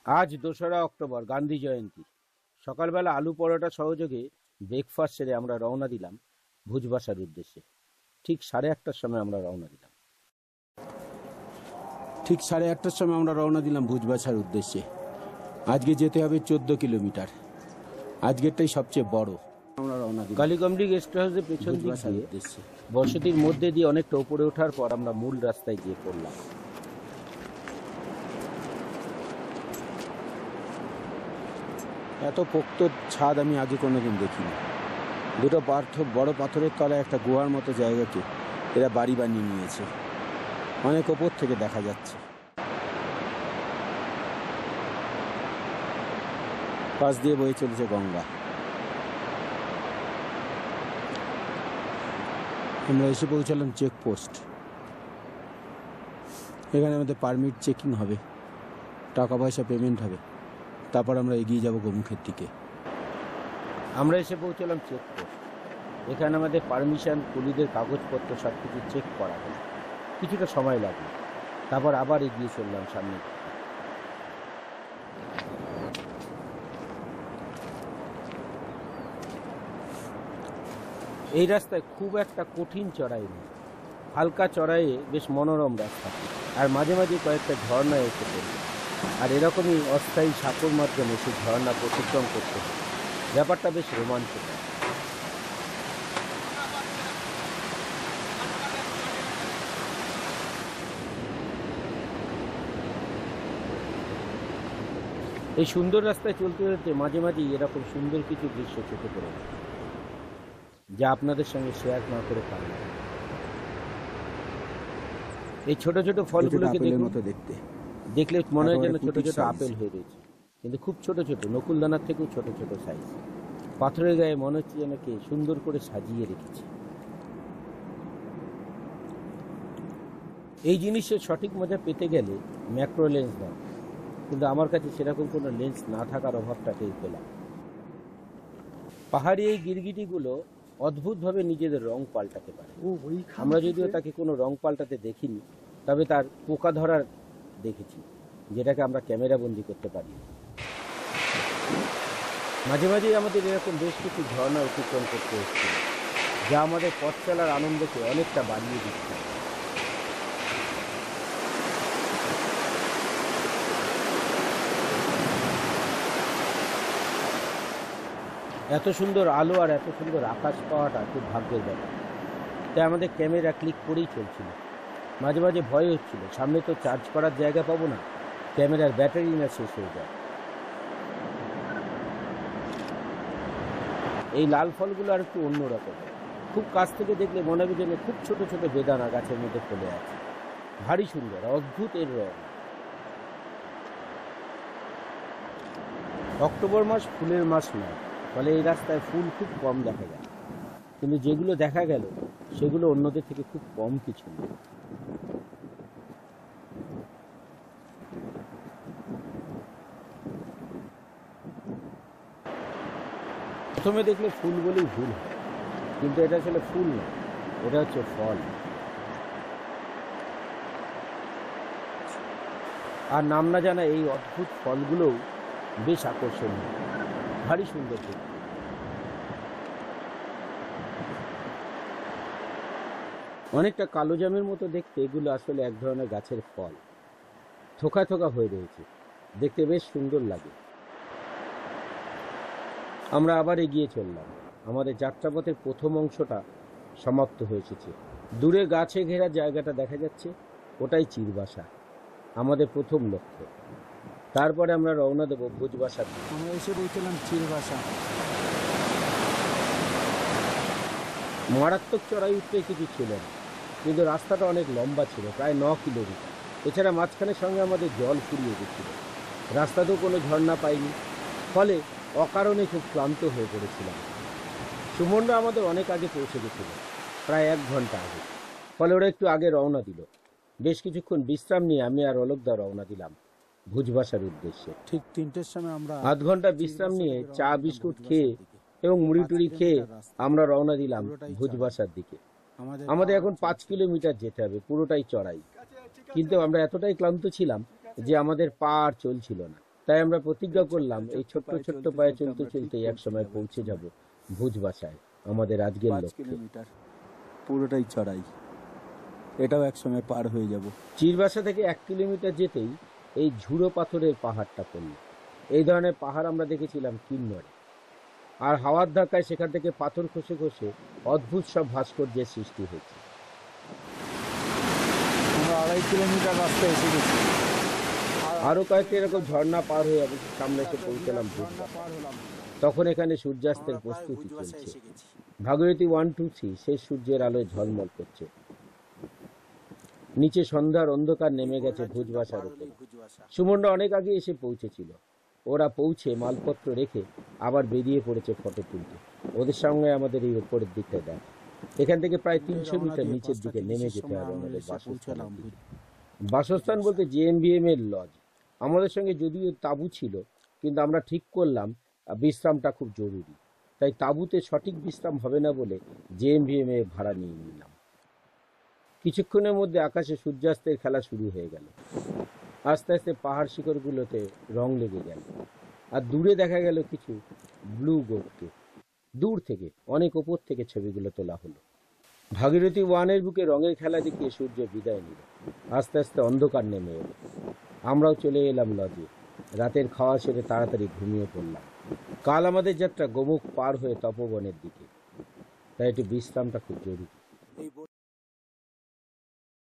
আজ ২রা অক্টোবর, গান্ধী জয়ন্তী। সকালবেলা আলু পরোটা সহযোগে ব্রেকফাস্ট সেরে আমরা রওনা দিলাম ভুজবাসার উদ্দেশ্যে। ঠিক ৮:৩০টার সময় আমরা রওনা দিলাম ভুজবাসার উদ্দেশ্যে। আজকে যেতে হবে ১৪ কিলোমিটার। আজকেরটাই সবচেয়ে বড়। আমরা রওনা দিলাম কালীগম্বি গেস্ট হাউসের পেছন দিক দিয়ে উদ্দেশ্যে। বসতির মধ্যে দিয়ে অনেকটা উপরে ওঠার পর আমরা মূল রাস্তায় গিয়ে পড়লাম। এত পোক্ত ছাদ আমি আগে কোনোদিন দেখিনি। দুটো বড় পাথরের তলায় একটা গুহার মতো জায়গাকে এরা বাড়ি বানিয়ে নিয়েছে। অনেক ওপর থেকে দেখা যাচ্ছে। পাশ দিয়ে বয়ে চলেছে গঙ্গা। আমরা এসে পৌঁছালাম চেকপোস্ট। এখানে আমাদের পারমিট চেকিং হবে, টাকা পয়সা পেমেন্ট হবে, তারপর আমরা এগিয়ে যাব গোমুখের দিকে। আমরা এসে পৌঁছলাম চেকপোস্ট। এখানে আমাদের পারমিশন, কুলিদের কাগজপত্র সব কিছু চেক করা হলো। কিছুটা সময় লাগলো, তারপর আবার এগিয়ে চললাম সামনে। এই রাস্তায় খুব একটা কঠিন চড়াই নেই, হালকা চড়াইয়ে বেশ মনোরম রাস্তা, আর মাঝে মাঝে কয়েকটা ঝর্ণা এসে পড়বে। আর এরকমই অস্থায়ী সাঁকোর মাধ্যমে সেই ঝর্ণা প্রতিক্রম করতে হবে। ব্যাপারটা বেশ রোমাঞ্চকর। এই সুন্দর রাস্তায় চলতে চলতে মাঝে মাঝেই এরকম সুন্দর কিছু দৃশ্য চোখে পড়ে, যা আপনাদের সঙ্গে শেয়ার না করে পারি না। এই ছোট ছোট ফলগুলোকে দেখলে মনে হয় যেন ছোট ছোট আপেল হয়ে রয়েছে, কিন্তু খুব ছোট ছোট, নকুলদানার থেকেও ছোট ছোট সাইজ। পাথরের গায়ে মনে হচ্ছে যেন কে সুন্দর করে সাজিয়ে রেখেছে। এই জিনিসের সঠিক মজা পেতে গেলে ম্যাক্রো লেন্স দাও, কিন্তু আমার কাছে সেরকম কোনো লেন্স না থাকার অভাবটা টের পেলাম। পাহাড়ি এই গিরগিটিগুলো অদ্ভুতভাবে নিজেদের রং পাল্টাতে পারে। আমরা যদিও তাকে কোনো রং পাল্টাতে দেখিনি, তবে তার পোকা ধরার দেখেছি, যেটাকে আমরা ক্যামেরা বন্দি করতে পারি। মাঝে মাঝেই আমাদের এরকম বেশ কিছু ঝর্ণা অতিক্রম করতে হচ্ছে, যা আমাদের পথ চলার আনন্দকে অনেকটা বাড়িয়ে দিচ্ছে। এত সুন্দর আলো আর এত সুন্দর আকাশ পাওয়াটা খুব ভাগ্যের ব্যাপার। তাই আমাদের ক্যামেরা ক্লিক করেই চলছিল। মাঝে মাঝে ভয় হচ্ছিল, সামনে তো চার্জ করার জায়গা পাবো না, ক্যামেরার ব্যাটারি না শেষ হয়ে যায়। এই লাল ফলগুলো আর একটু অন্যরকম। খুব কাছ থেকে দেখলে মনে হবে যেন খুব ছোট ছোট বেদানা গাছের মধ্যে ফলে আছে। ভারী সুন্দর, অদ্ভুত এর রং। অক্টোবর মাস ফুলের মাস নয়, ফলে এই রাস্তায় ফুল খুব কম দেখা যায়, কিন্তু যেগুলো দেখা গেল সেগুলো অন্যদের থেকে খুব কম কিছু না। প্রথমে দেখলে ফুল বলেই ভুল হয়, কিন্তু এটা আসলে ফুল না, এটা হচ্ছে ফল। আর নাম না জানা এই অদ্ভুত ফলগুলোও বেশ আকর্ষণীয়, ভারী সুন্দর দেখতে। অনেকটা কালো জামের মতো দেখতে এগুলো আসলে এক ধরনের গাছের ফল, থোকা থোকা হয়ে রয়েছে, দেখতে বেশ সুন্দর লাগে। আমরা আবার এগিয়ে চললাম। আমাদের যাত্রাপথের প্রথম অংশটা সমাপ্ত হয়ে এসেছে। দূরে গাছে ঘেরা জায়গাটা দেখা যাচ্ছে, ওটাই চিরবাসা, আমাদের প্রথম লক্ষ্য। তারপরে আমরা রওনা দেবো ভুজবাসার দিকে। আমরা এসে পৌঁছলাম চিরবাসা। মারাত্মক চড়াই উঠতে কিছু ছিল না, কিন্তু রাস্তাটা অনেক লম্বা ছিল, প্রায় ৯ কিলোমিটার। এছাড়া মাঝখানের সঙ্গে আমাদের জল ফুরিয়ে গেছিল। রাস্তাতেও কোনো ঝর্ণা পাইনি, ফলে অকারণে খুব ক্লান্ত হয়ে পড়েছিলাম। সুমনরা আমাদের অনেক আগে পৌঁছে গেছিল, প্রায় ১ ঘন্টা আগে, ফলে ওরা একটু আগে রওনা দিল। বেশ কিছুক্ষণ বিশ্রাম নিয়ে আমি আর অলোকদা রওনা দিলাম ভুজবাসার উদ্দেশ্যে। ঠিক ৩টের সময় আমরা আধ ঘন্টা বিশ্রাম নিয়ে চা বিস্কুট খেয়ে এবং মুড়ি টুড়ি খেয়ে আমরা রওনা দিলাম ভুজবাসার দিকে। আমাদের এখন ৫ কিলোমিটার যেতে হবে, পুরোটাই চড়াই, কিন্তু আমরা এতটাই ক্লান্ত ছিলাম যে আমাদের পা আর চলছিল না। তাই আমরা প্রতিজ্ঞা করলাম এই ছোট্ট ছোট্ট পায়ে চলতে চলতে একসময় পৌঁছে যাব ভুজবাসায়, আমাদের আজকের 5 লক্ষ্যে। কিলোমিটার পুরোটাই চড়াই, এটাও একসময় পার হয়ে যাব। চিরবাসা থেকে 1 কিলোমিটার যেতেই এই ঝুড়ো পাথরের পাহাড়টা পড়ল। এই ধরনের পাহাড় আমরা দেখেছিলাম কিন্নরে, আর হাওয়ার ধাক্কায় সেখান থেকে পাথর খসে খসে অদ্ভুত সব ভাস্কর্যের সৃষ্টি হয়েছে। আমরা 2.5 কিলোমিটার রাস্তা এসে গেছি। আরো কয়েকটি এরকম ঝর্ণা পার হয়ে অবশ্য সামনে এসে পৌঁছলাম ভুজবাসা। তখন এখানে সূর্যাস্তের প্রস্তুতি চলছে। ভাগীরথী 1, 2, 3 শেষ সূর্যের আলোয় ঝলমল করছে। নিচে সন্ধ্যার অন্ধকার নেমে গেছে ভুজবাসার উপরে। সুমনরা অনেক আগে এসে পৌঁছেছিল। ওরা পৌঁছে মালপত্র রেখে আবার বেরিয়ে পড়েছে ফটো তুলতে। ওদের সঙ্গে আমাদের এই উপরের দিকটা দেখ। এখান থেকে প্রায় 300 মিটার নিচের দিকে নেমে যেতে হবে আমাদের বাসস্থানের দিকে। বাসস্থান বলতে জেএমবিএম এর লজ। আমাদের সঙ্গে যদিও তাঁবু ছিল, কিন্তু আমরা ঠিক করলাম বিশ্রামটা খুব জরুরি। তাই তাঁবুতে সঠিক বিশ্রাম হবে না বলে জেএমবিএম এ ভাড়া নিয়ে নিলাম। কিছুক্ষণের মধ্যে আকাশে সূর্যাস্তের খেলা শুরু হয়ে গেল। আস্তে আস্তে পাহাড় শিখরগুলোতে রং লেগে গেল, আর দূরে দেখা গেল কিছু ব্লু গোটকে। দূর থেকে অনেক ওপর থেকে ছবিগুলো তোলা হলো। ভাগীরথী 1-এর বুকে রঙের খেলা দেখিয়ে সূর্য বিদায় নিল। আস্তে আস্তে অন্ধকার নেমে এলো। আমরাও চলে এলাম লজে। রাতের খাওয়া সেরে তাড়াতাড়ি ঘুমিয়ে পড়লাম। কাল আমাদের যাত্রা গোমুখ পার হয়ে তপবনের দিকে, তাই একটু বিশ্রামটা খুব জরুরি।